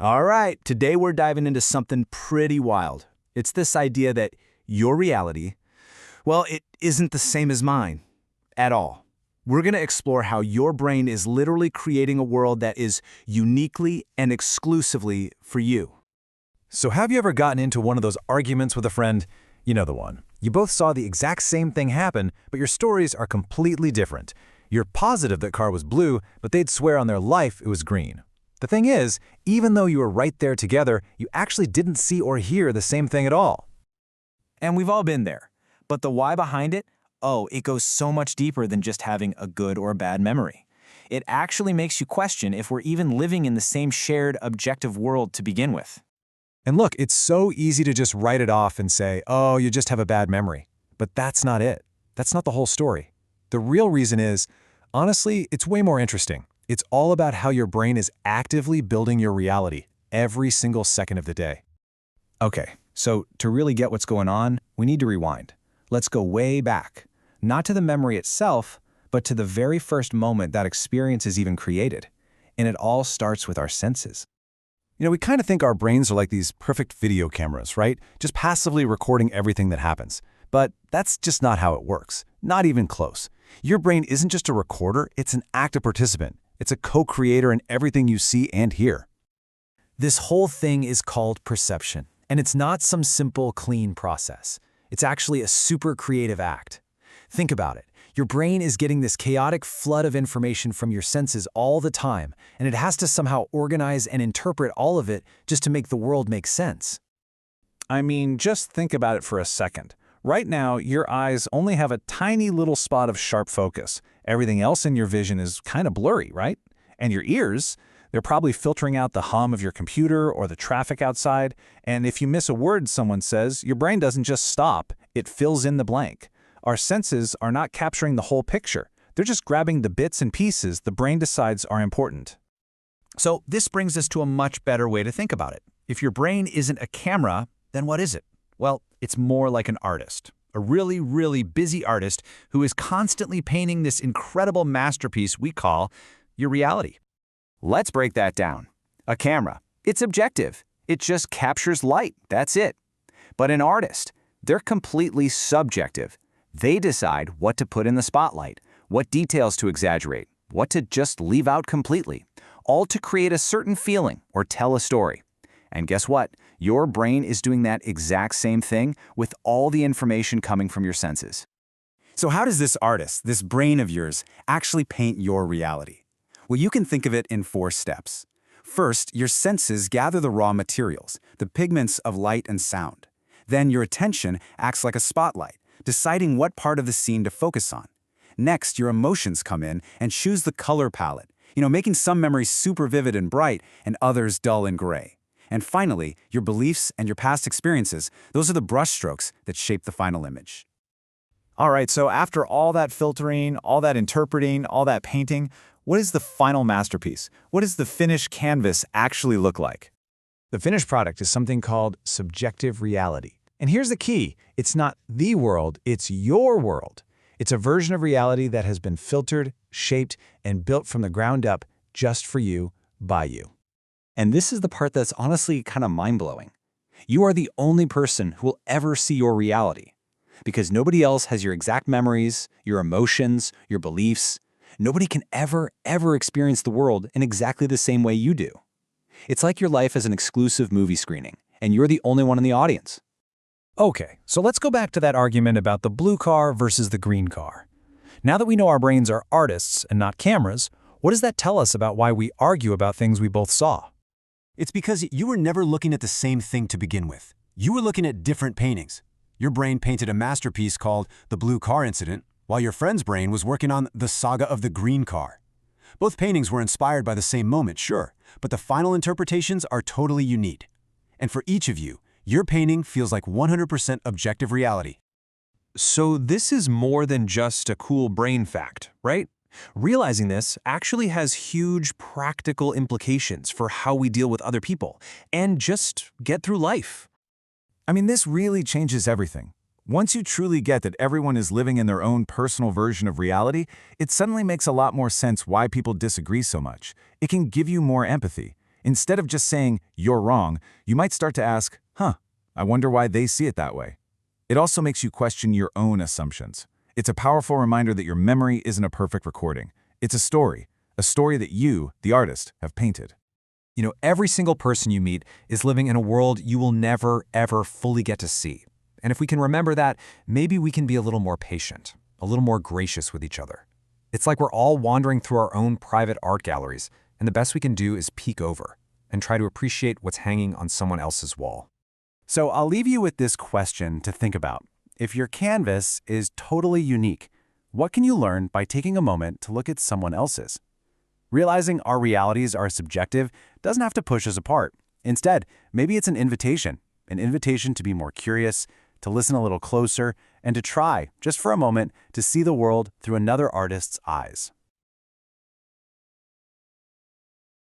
All right, today we're diving into something pretty wild. It's this idea that your reality, well, it isn't the same as mine at all. We're going to explore how your brain is literally creating a world that is uniquely and exclusively for you. So have you ever gotten into one of those arguments with a friend? You know the one. You both saw the exact same thing happen, but your stories are completely different. You're positive that car was blue, but they'd swear on their life it was green. The thing is, even though you were right there together, you actually didn't see or hear the same thing at all. And we've all been there. But the why behind it? Oh, it goes so much deeper than just having a good or bad memory. It actually makes you question if we're even living in the same shared objective world to begin with. And look, it's so easy to just write it off and say, oh, you just have a bad memory. But that's not it. That's not the whole story. The real reason is, honestly, it's way more interesting. It's all about how your brain is actively building your reality every single second of the day. Okay, so to really get what's going on, we need to rewind. Let's go way back. Not to the memory itself, but to the very first moment that experience is even created. And it all starts with our senses. You know, we kind of think our brains are like these perfect video cameras, right? Just passively recording everything that happens. But that's just not how it works. Not even close. Your brain isn't just a recorder, it's an active participant. It's a co-creator in everything you see and hear. This whole thing is called perception, and it's not some simple, clean process. It's actually a super creative act. Think about it. Your brain is getting this chaotic flood of information from your senses all the time, and it has to somehow organize and interpret all of it just to make the world make sense. I mean, just think about it for a second. Right now, your eyes only have a tiny little spot of sharp focus. Everything else in your vision is kind of blurry, right? And your ears, they're probably filtering out the hum of your computer or the traffic outside. And if you miss a word someone says, your brain doesn't just stop, it fills in the blank. Our senses are not capturing the whole picture. They're just grabbing the bits and pieces the brain decides are important. So this brings us to a much better way to think about it. If your brain isn't a camera, then what is it? Well, it's more like an artist. A really, really busy artist who is constantly painting this incredible masterpiece we call your reality. Let's break that down. A camera, it's objective. It just captures light, that's it. But an artist, they're completely subjective. They decide what to put in the spotlight, what details to exaggerate, what to just leave out completely, all to create a certain feeling or tell a story. And guess what? Your brain is doing that exact same thing with all the information coming from your senses. So how does this artist, this brain of yours, actually paint your reality? Well, you can think of it in 4 steps. First, your senses gather the raw materials, the pigments of light and sound. Then your attention acts like a spotlight, deciding what part of the scene to focus on. Next, your emotions come in and choose the color palette, making some memories super vivid and bright and others dull and gray. And finally, your beliefs and your past experiences, those are the brushstrokes that shape the final image. All right, so after all that filtering, all that interpreting, all that painting, what is the final masterpiece? What does the finished canvas actually look like? The finished product is something called subjective reality. And here's the key. It's not the world, it's your world. It's a version of reality that has been filtered, shaped, and built from the ground up just for you, by you. And this is the part that's honestly kind of mind-blowing. You are the only person who will ever see your reality. Because nobody else has your exact memories, your emotions, your beliefs. Nobody can ever experience the world in exactly the same way you do. It's like your life is an exclusive movie screening, and you're the only one in the audience. Okay, so let's go back to that argument about the blue car versus the green car. Now that we know our brains are artists and not cameras, what does that tell us about why we argue about things we both saw? It's because you were never looking at the same thing to begin with. You were looking at different paintings. Your brain painted a masterpiece called The Blue Car Incident, while your friend's brain was working on The Saga of the Green Car. Both paintings were inspired by the same moment, sure, but the final interpretations are totally unique. And for each of you, your painting feels like 100% objective reality. So this is more than just a cool brain fact, right? Realizing this actually has huge practical implications for how we deal with other people and just get through life. I mean, this really changes everything. Once you truly get that everyone is living in their own personal version of reality, it suddenly makes a lot more sense why people disagree so much. It can give you more empathy. Instead of just saying, "You're wrong," you might start to ask, I wonder why they see it that way. It also makes you question your own assumptions. It's a powerful reminder that your memory isn't a perfect recording. It's a story that you, the artist, have painted. You know, every single person you meet is living in a world you will never, ever fully get to see. And if we can remember that, maybe we can be a little more patient, a little more gracious with each other. It's like we're all wandering through our own private art galleries, and the best we can do is peek over and try to appreciate what's hanging on someone else's wall. So I'll leave you with this question to think about. If your canvas is totally unique, what can you learn by taking a moment to look at someone else's? Realizing our realities are subjective doesn't have to push us apart. Instead, maybe it's an invitation to be more curious, to listen a little closer, and to try, just for a moment, to see the world through another artist's eyes.